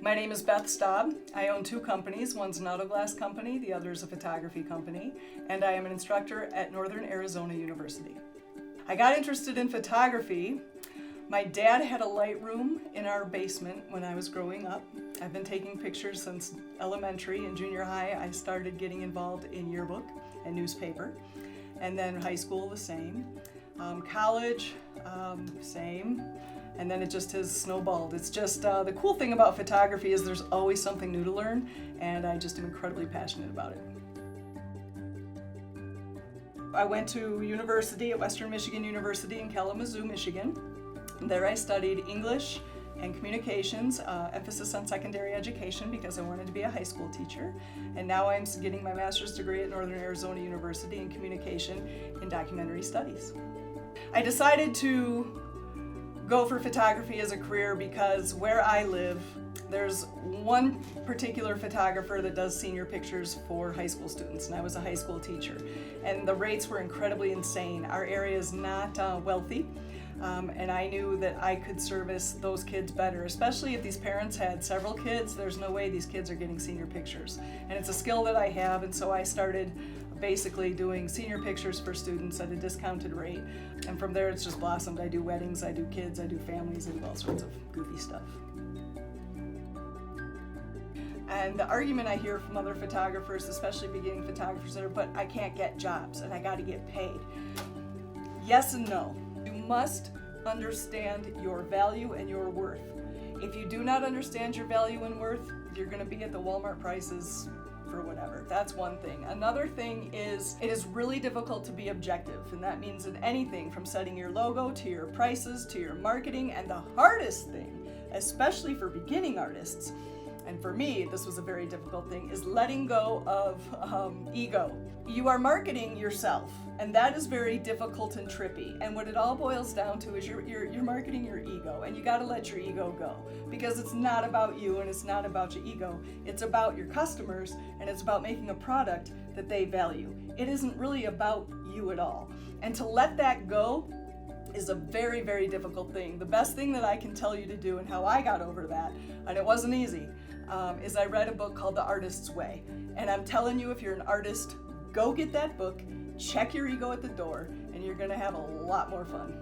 My name is Beth Staub. I own two companies. One's an auto glass company, the other is a photography company, and I am an instructor at Northern Arizona University. I got interested in photography. My dad had a light room in our basement when I was growing up. I've been taking pictures since elementary and junior high. I started getting involved in yearbook and newspaper, and then high school the same. College, same. And then it just has snowballed. It's just, the cool thing about photography is there's always something new to learn, and I just am incredibly passionate about it. I went to university at Western Michigan University in Kalamazoo, Michigan. There I studied English and communications, emphasis on secondary education because I wanted to be a high school teacher. And now I'm getting my master's degree at Northern Arizona University in communication in documentary studies. I decided to go for photography as a career because where I live, there's one particular photographer that does senior pictures for high school students, and I was a high school teacher. And the rates were incredibly insane. Our area is not wealthy, and I knew that I could service those kids better, especially if these parents had several kids. There's no way these kids are getting senior pictures. And it's a skill that I have, and so I started basically doing senior pictures for students at a discounted rate. And from there it's just blossomed. I do weddings, I do kids, I do families, I do all sorts of goofy stuff. And the argument I hear from other photographers, especially beginning photographers, are, but I can't get jobs and I gotta get paid. Yes and no. You must understand your value and your worth. If you do not understand your value and worth, you're gonna be at the Walmart prices for whatever. That's one thing. Another thing is it is really difficult to be objective, and that means in anything from setting your logo to your prices to your marketing. And the hardest thing, especially for beginning artists, and for me this was a very difficult thing, is letting go of ego. You are marketing yourself, and that is very difficult and trippy. And what it all boils down to is you're marketing your ego, and you got to let your ego go, because it's not about you and it's not about your ego. It's about your customers, and it's about making a product that they value. It isn't really about you at all. And to let that go is a very, very difficult thing. The best thing that I can tell you to do, and how I got over that, and it wasn't easy, is I read a book called The Artist's Way. And I'm telling you, if you're an artist, go get that book, check your ego at the door, and you're gonna have a lot more fun.